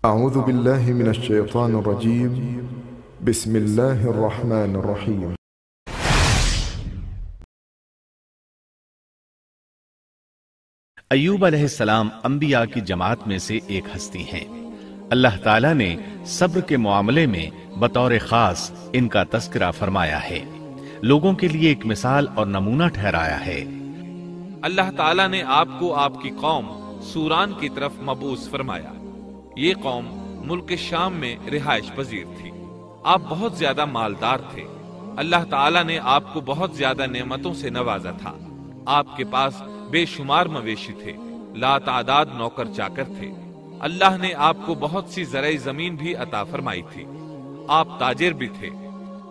أعوذ بالله من الشيطان الرجيم. بسم الله الرحمن الرحيم. ایوب علیہ السلام انبیاء کی جماعت میں سے ایک ہستی ہیں۔ اللہ تعالیٰ نے صبر کے معاملے میں بطور خاص ان کا تذکرہ فرمایا ہے، لوگوں کے لیے ایک مثال اور نمونہ ٹھہرایا ہے۔ اللہ تعالیٰ نے آپ کو آپ کی قوم سوران کی طرف مبعوث فرمایا۔ یہ قوم ملک شام میں رہائش پذیر تھی۔ آپ بہت زیادہ مالدار تھے۔ اللہ تعالیٰ نے آپ کو بہت زیادہ نعمتوں سے نوازا تھا۔ آپ کے پاس بے شمار مویشی تھے، لا تعداد نوکر چاکر تھے۔ اللہ نے آپ کو بہت سی زرعی زمین بھی عطا فرمائی تھی۔ آپ تاجر بھی تھے۔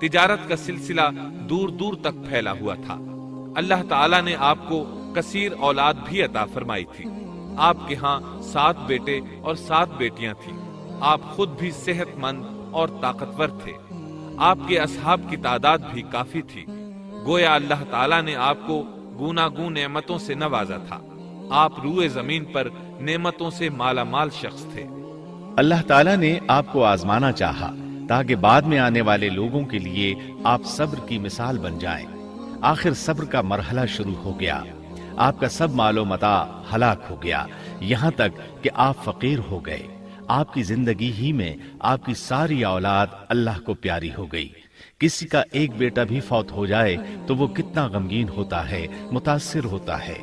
تجارت کا سلسلہ دور دور تک پھیلا ہوا تھا۔ اللہ تعالیٰ نے آپ کو کثیر اولاد بھی عطا فرمائی تھی۔ آپ کے ہاں 7 بیٹے اور 7 بیٹیاں تھیں۔ آپ خود بھی صحت مند اور طاقتور تھے۔ آپ کے اصحاب کی تعداد بھی کافی تھی۔ گویا اللہ تعالیٰ نے آپ کو گوناگون نعمتوں سے نوازا تھا۔ آپ روئے زمین پر نعمتوں سے مالا مال شخص تھے۔ اللہ تعالیٰ نے آپ کو آزمانا چاہا تاکہ بعد میں آنے والے لوگوں کے لیے آپ صبر کی مثال بن جائیں۔ آخر صبر کا مرحلہ شروع ہو گیا۔ آپ کا سب مال و متاع ہلاک ہو گیا، یہاں تک کہ آپ فقیر ہو گئے۔ آپ کی زندگی ہی میں آپ کی ساری اولاد اللہ کو پیاری ہو گئی۔ کسی کا ایک بیٹا بھی فوت ہو جائے تو وہ کتنا غمگین ہوتا ہے، متاثر ہوتا ہے۔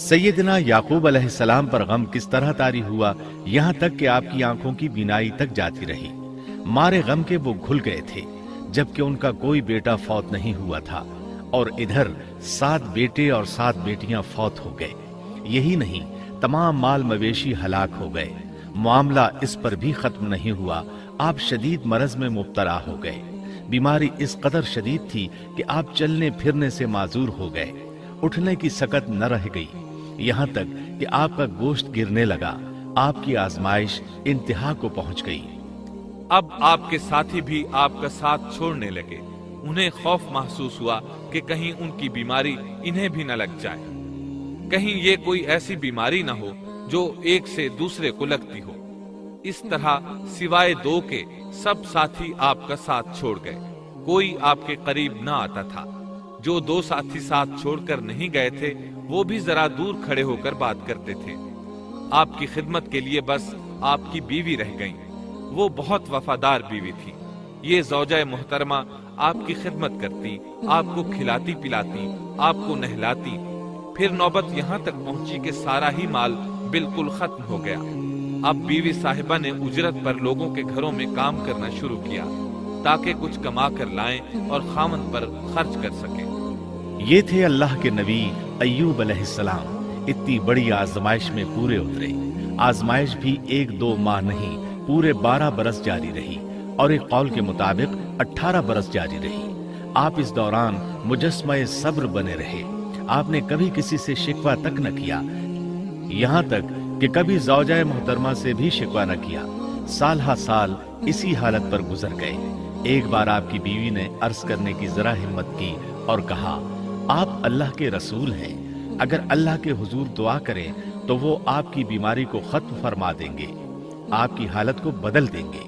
سیدنا یعقوب علیہ السلام پر غم کس طرح طاری ہوا، یہاں تک کہ آپ کی آنکھوں کی بینائی تک جاتی رہی۔ مارے غم کے وہ گھل گئے تھے، جبکہ ان کا کوئی بیٹا فوت نہیں ہوا تھا، اور ادھر 7 بیٹے اور 7 بیٹیاں فوت ہو گئے۔ یہی نہیں، تمام مال مویشی ہلاک ہو گئے۔ معاملہ اس پر بھی ختم نہیں ہوا، آپ شدید مرض میں مبتلا ہو گئے۔ بیماری اس قدر شدید تھی کہ آپ چلنے پھرنے سے معذور ہو گئے، اٹھنے کی سکت نہ رہ گئی، یہاں تک کہ آپ کا گوشت گرنے لگا۔ آپ کی آزمائش انتہا کو پہنچ گئی۔ اب آپ کے ساتھی بھی آپ کا ساتھ چھوڑنے لگے۔ انہیں خوف محسوس ہوا کہ کہیں ان کی بیماری انہیں بھی نہ لگ جائے، کہیں یہ کوئی ایسی بیماری نہ ہو جو ایک سے دوسرے کو لگتی ہو۔ اس طرح سوائے 2 کے سب ساتھی آپ کا ساتھ چھوڑ گئے، کوئی آپ کے قریب نہ آتا تھا۔ جو 2 ساتھی ساتھ چھوڑ کر نہیں گئے تھے وہ بھی ذرا دور کھڑے ہو کر بات کرتے تھے۔ آپ کی خدمت کے لیے بس آپ کی بیوی رہ گئیں۔ وہ بہت وفادار بیوی تھی۔ یہ زوجہ محترمہ آپ کی خدمت کرتی، آپ کو کھلاتی پلاتی، آپ کو نہلاتی۔ پھر نوبت یہاں تک پہنچی کہ سارا ہی مال بالکل ختم ہو گیا۔ اب بیوی صاحبہ نے اجرت پر لوگوں کے گھروں میں کام کرنا شروع کیا تاکہ کچھ کما کر لائیں اور خامن پر خرچ کر سکیں۔ یہ تھے اللہ کے نبی ایوب علیہ السلام۔ اتنی بڑی آزمائش میں پورے اترے۔ آزمائش بھی 1-2 ماہ نہیں، پورے 12 برس جاری رہی، اور ایک قول کے مطابق 18 برس جاری رہی۔ آپ اس دوران مجسمہ صبر بنے رہے۔ آپ نے کبھی کسی سے شکوہ تک نہ کیا، یہاں تک کہ کبھی زوجہ محترمہ سے بھی شکوہ نہ کیا۔ سال ہا سال اسی حالت پر گزر گئے۔ ایک بار آپ کی بیوی نے عرض کرنے کی ذرا ہمت کی اور کہا، آپ اللہ کے رسول ہیں، اگر اللہ کے حضور دعا کریں تو وہ آپ کی بیماری کو ختم فرما دیں گے، آپ کی حالت کو بدل دیں گے۔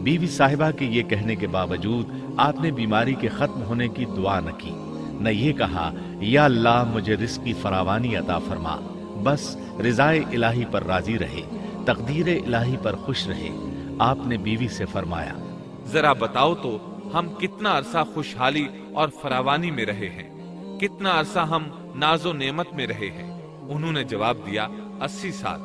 بیوی صاحبہ کے یہ کہنے کے باوجود آپ نے بیماری کے ختم ہونے کی دعا نہ کی، نہ یہ کہا یا اللہ مجھے رزق کی فراوانی عطا فرما۔ بس رضائے الہی پر راضی رہے، تقدیر الہی پر خوش رہے۔ آپ نے بیوی سے فرمایا، ذرا بتاؤ تو ہم کتنا عرصہ خوشحالی اور فراوانی میں رہے ہیں، کتنا عرصہ ہم ناز و نعمت میں رہے ہیں؟ انہوں نے جواب دیا، 80 سال۔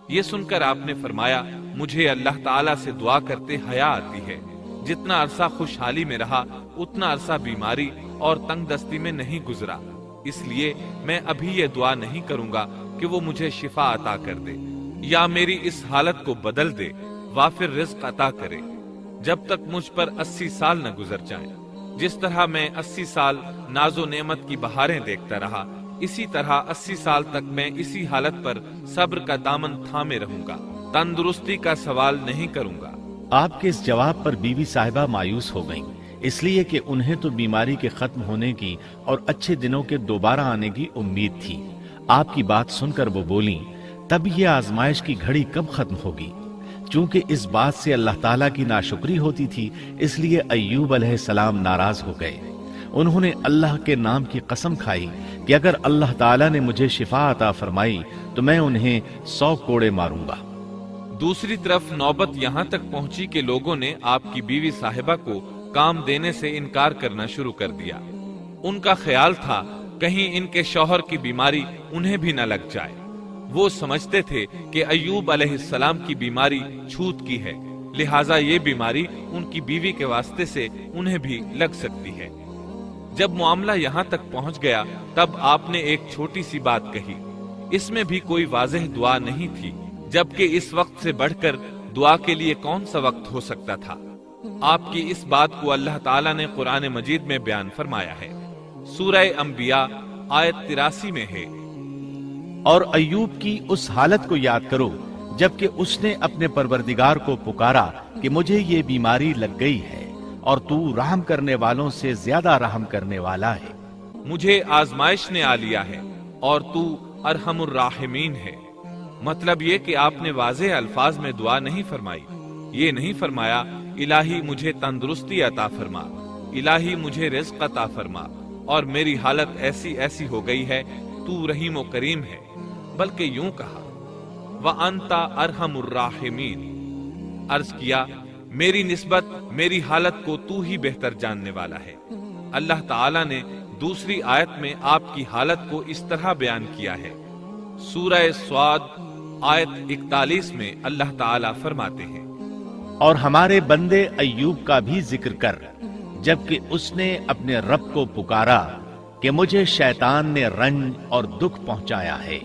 یہ سن کر آپ نے فرمایا، مجھے اللہ تعالیٰ سے دعا کرتے حیا آتی ہے۔ جتنا عرصہ خوشحالی میں رہا اتنا عرصہ بیماری اور تنگ دستی میں نہیں گزرا، اس لیے میں ابھی یہ دعا نہیں کروں گا کہ وہ مجھے شفا عطا کر دے یا میری اس حالت کو بدل دے، وافر رزق عطا کرے، جب تک مجھ پر 80 سال نہ گزر جائیں۔ جس طرح میں 80 سال ناز و نعمت کی بہاریں دیکھتا رہا، اسی طرح 80 سال تک میں اسی حالت پر صبر کا دامن تھامے رہوں گا، تندرستی کا سوال نہیں کروں گا۔ آپ کے اس جواب پر بیوی صاحبہ مایوس ہو گئیں، اس لیے کہ انہیں تو بیماری کے ختم ہونے کی اور اچھے دنوں کے دوبارہ آنے کی امید تھی۔ آپ کی بات سن کر وہ بولیں، تب یہ آزمائش کی گھڑی کب ختم ہوگی؟ چونکہ اس بات سے اللہ تعالیٰ کی ناشکری ہوتی تھی، اس لیے ایوب علیہ السلام ناراض ہو گئے۔ انہوں نے اللہ کے نام کی قسم کھائی کہ اگر اللہ تعالیٰ نے مجھے شفا عطا فرمائی تو میں انہیں 100 کوڑے ماروں گا۔ دوسری طرف نوبت یہاں تک پہنچی کہ لوگوں نے آپ کی بیوی صاحبہ کو کام دینے سے انکار کرنا شروع کر دیا۔ ان کا خیال تھا کہیں ان کے شوہر کی بیماری انہیں بھی نہ لگ جائے۔ وہ سمجھتے تھے کہ ایوب علیہ السلام کی بیماری چھوت کی ہے، لہٰذا یہ بیماری ان کی بیوی کے واسطے سے انہیں بھی لگ سکتی ہے۔ جب معاملہ یہاں تک پہنچ گیا تب آپ نے ایک چھوٹی سی بات کہی، اس میں بھی کوئی واضح دعا نہیں تھی، جبکہ اس وقت سے بڑھ کر دعا کے لیے کون سا وقت ہو سکتا تھا۔ آپ کی اس بات کو اللہ تعالیٰ نے قرآن مجید میں بیان فرمایا ہے۔ سورہ انبیاء آیت 83 میں ہے، اور ایوب کی اس حالت کو یاد کرو جبکہ اس نے اپنے پروردگار کو پکارا کہ مجھے یہ بیماری لگ گئی ہے اور تو رحم کرنے والوں سے زیادہ رحم کرنے والا ہے۔ مجھے آزمائش نے آ لیا ہے اور تو ارحم الراحمین ہے۔ مطلب یہ کہ آپ نے واضح الفاظ میں دعا نہیں فرمائی، یہ نہیں فرمایا الہی مجھے تندرستی عطا فرما، الہی مجھے رزق عطا فرما اور میری حالت ایسی ایسی ہو گئی ہے، تو رحیم و کریم ہے، بلکہ یوں کہا وَأَنْتَ أَرْحَمُ الرَّاحِمِينَ، عرض کیا میری نسبت میری حالت کو تو ہی بہتر جاننے والا ہے۔ اللہ تعالیٰ نے دوسری آیت میں آپ کی حالت کو اس طرح بیان کیا ہے۔ سورہ صاد آیت 41 میں اللہ تعالیٰ فرماتے ہیں، اور ہمارے بندے ایوب کا بھی ذکر کر جبکہ اس نے اپنے رب کو پکارا کہ مجھے شیطان نے رنج اور دکھ پہنچایا ہے۔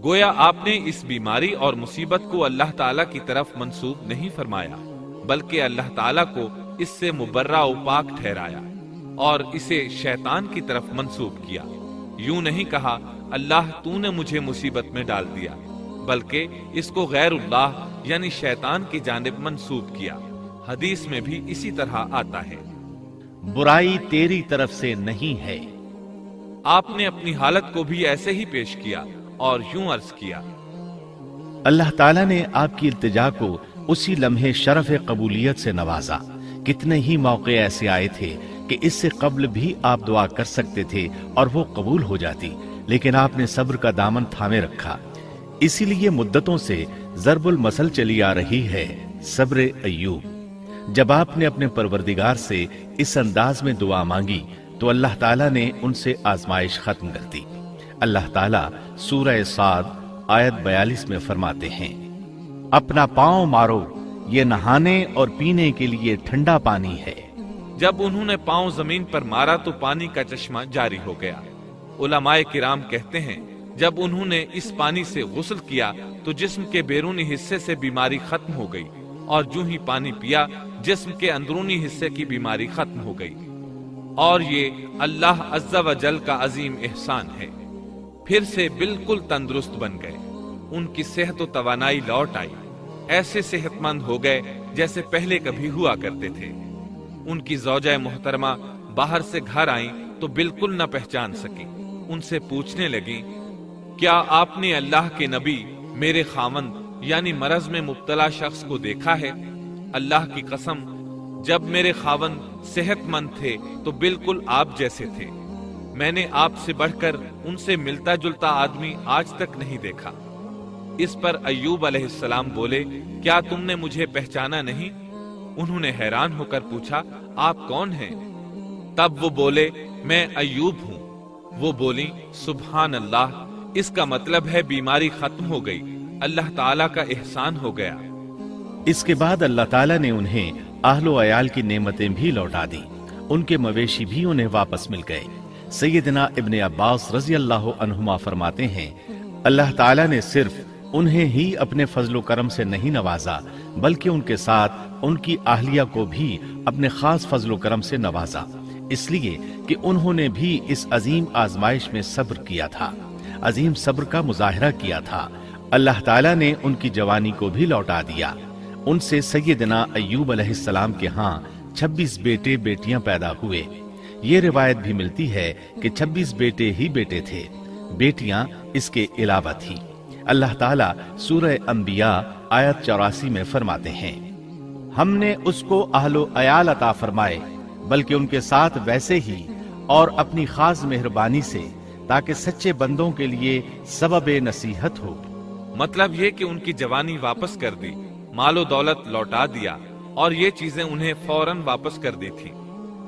گویا آپ نے اس بیماری اور مصیبت کو اللہ تعالیٰ کی طرف منسوب نہیں فرمایا، بلکہ اللہ تعالیٰ کو اس سے مبرہ و پاک ٹھہرایا اور اسے شیطان کی طرف منسوب کیا۔ یوں نہیں کہا اللہ تو نے مجھے مصیبت میں ڈال دیا، بلکہ اس کو غیر اللہ یعنی شیطان کی جانب منسوب کیا۔ حدیث میں بھی اسی طرح آتا ہے، برائی تیری طرف سے نہیں ہے۔ آپ نے اپنی حالت کو بھی ایسے ہی پیش کیا اور یوں عرض کیا، اللہ تعالیٰ نے آپ کی التجا کو اسی لمحے شرف قبولیت سے نوازا۔ کتنے ہی موقع ایسے آئے تھے کہ اس سے قبل بھی آپ دعا کر سکتے تھے اور وہ قبول ہو جاتی، لیکن آپ نے صبر کا دامن تھامے رکھا۔ اسی لیے مدتوں سے ضرب المثل چلی آ رہی ہے صبر ایوب۔ جب آپ نے اپنے پروردگار سے اس انداز میں دعا مانگی تو اللہ تعالیٰ نے ان سے آزمائش ختم کر دی۔ اللہ تعالیٰ سورہ صاد آیت 42 میں فرماتے ہیں، اپنا پاؤں مارو، یہ نہانے اور پینے کے لیے ٹھنڈا پانی ہے۔ جب انہوں نے پاؤں زمین پر مارا تو پانی کا چشمہ جاری ہو گیا۔ علماء کرام کہتے ہیں جب انہوں نے اس پانی سے غسل کیا تو جسم کے بیرونی حصے سے بیماری ختم ہو گئی، اور جو ہی پانی پیا جسم کے اندرونی حصے کی بیماری ختم ہو گئی، اور یہ اللہ عز و جل کا عظیم احسان ہے۔ پھر سے بالکل تندرست بن گئے، ان کی صحت و توانائی لوٹ آئی، ایسے صحت مند ہو گئے جیسے پہلے کبھی ہوا کرتے تھے۔ ان کی زوجہ محترمہ باہر سے گھر آئیں تو بالکل نہ پہچان سکی، ان سے پوچھنے لگیں، کیا آپ نے اللہ کے نبی میرے خاوند یعنی مرض میں مبتلا شخص کو دیکھا ہے؟ اللہ کی قسم جب میرے خاوند صحت مند تھے تو بالکل آپ جیسے تھے، میں نے آپ سے بڑھ کر ان سے ملتا جلتا آدمی آج تک نہیں دیکھا۔ اس پر ایوب علیہ السلام بولے، کیا تم نے مجھے پہچانا نہیں؟ انہوں نے حیران ہو کر پوچھا، آپ کون ہیں؟ تب وہ بولے، میں ایوب ہوں۔ وہ بولی، سبحان اللہ، اس کا مطلب ہے بیماری ختم ہو گئی، اللہ تعالیٰ کا احسان ہو گیا۔ اس کے بعد اللہ تعالیٰ نے انہیں اہل و عیال کی نعمتیں بھی لوٹا دی، ان کے مویشی بھی انہیں واپس مل گئے۔ سیدنا ابن عباس رضی اللہ عنہما فرماتے ہیں، اللہ تعالیٰ نے صرف انہیں ہی اپنے فضل و کرم سے نہیں نوازا بلکہ ان کے ساتھ ان کی اہلیہ کو بھی اپنے خاص فضل و کرم سے نوازا، اس لیے کہ انہوں نے بھی اس عظیم آزمائش میں صبر کیا تھا، عظیم صبر کا مظاہرہ کیا تھا۔ اللہ تعالیٰ نے ان کی جوانی کو بھی لوٹا دیا۔ ان سے سیدنا ایوب علیہ السلام کے ہاں 26 بیٹے بیٹیاں پیدا ہوئے۔ یہ روایت بھی ملتی ہے کہ 26 بیٹے ہی بیٹے تھے، بیٹیاں اس کے علاوہ تھی۔ اللہ تعالیٰ سورہ انبیاء آیت 84 میں فرماتے ہیں، ہم نے اس کو اہل و عیال عطا فرمائے بلکہ ان کے ساتھ ویسے ہی اور اپنی خاص مہربانی سے، تاکہ سچے بندوں کے لیے سبب نصیحت ہو۔ مطلب یہ کہ ان کی جوانی واپس کر دی، مال و دولت لوٹا دیا، اور یہ چیزیں انہیں فوراً واپس کر دی تھی۔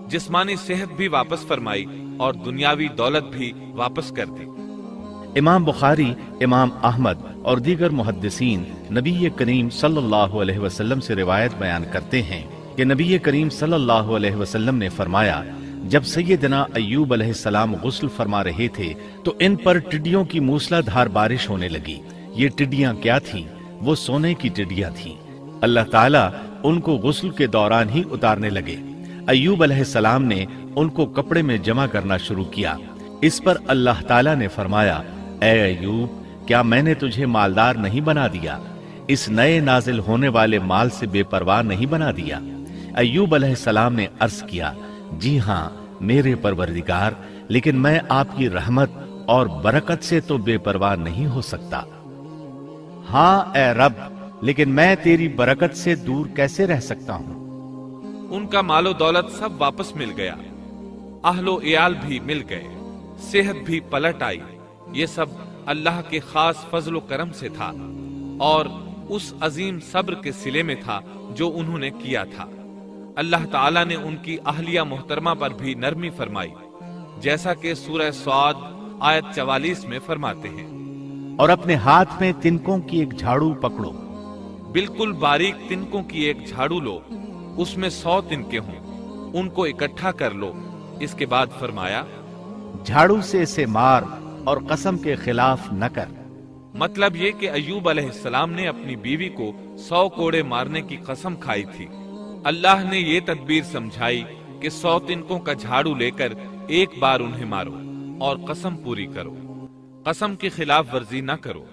جسمانی صحت بھی واپس فرمائی اور دنیاوی دولت بھی واپس کر دی۔ امام بخاری، امام احمد اور دیگر محدثین نبی کریم صلی اللہ علیہ وسلم سے روایت بیان کرتے ہیں کہ نبی کریم صلی اللہ علیہ وسلم نے فرمایا، جب سیدنا ایوب علیہ السلام غسل فرما رہے تھے تو ان پر ٹڈیوں کی موسلا دھار بارش ہونے لگی۔ یہ ٹڈیاں کیا تھیں؟ وہ سونے کی ٹڈیاں تھیں۔ اللہ تعالیٰ ان کو غسل کے دوران ہی اتارنے لگے۔ ایوب علیہ السلام نے ان کو کپڑے میں جمع کرنا شروع کیا۔ اس پر اللہ تعالیٰ نے فرمایا، اے ایوب، کیا میں نے تجھے مالدار نہیں بنا دیا؟ اس نئے نازل ہونے والے مال سے بے پرواہ نہیں بنا دیا؟ ایوب علیہ السلام نے عرض کیا، جی ہاں میرے پروردگار، لیکن میں آپ کی رحمت اور برکت سے تو بے پرواہ نہیں ہو سکتا۔ ہاں اے رب، لیکن میں تیری برکت سے دور کیسے رہ سکتا ہوں؟ ان کا مال و دولت سب واپس مل گیا، اہل و عیال بھی مل گئے، صحت بھی پلٹ آئی۔ یہ سب اللہ کے خاص فضل و کرم سے تھا اور اس عظیم صبر کے صلے میں تھا جو انہوں نے کیا تھا۔ اللہ تعالیٰ نے ان کی اہلیہ محترمہ پر بھی نرمی فرمائی، جیسا کہ سورہ صاد آیت 44 میں فرماتے ہیں، اور اپنے ہاتھ میں تنکوں کی ایک جھاڑو پکڑو۔ بالکل باریک تنکوں کی ایک جھاڑو لو، اس میں 100 تنکے ہوں، ان کو اکٹھا کر لو۔ اس کے بعد فرمایا، جھاڑو سے اسے مار اور قسم کے خلاف نہ کر۔ مطلب یہ کہ ایوب علیہ السلام نے اپنی بیوی کو 100 کوڑے مارنے کی قسم کھائی تھی۔ اللہ نے یہ تدبیر سمجھائی کہ 100 تنکوں کا جھاڑو لے کر ایک بار انہیں مارو اور قسم پوری کرو، قسم کی خلاف ورزی نہ کرو۔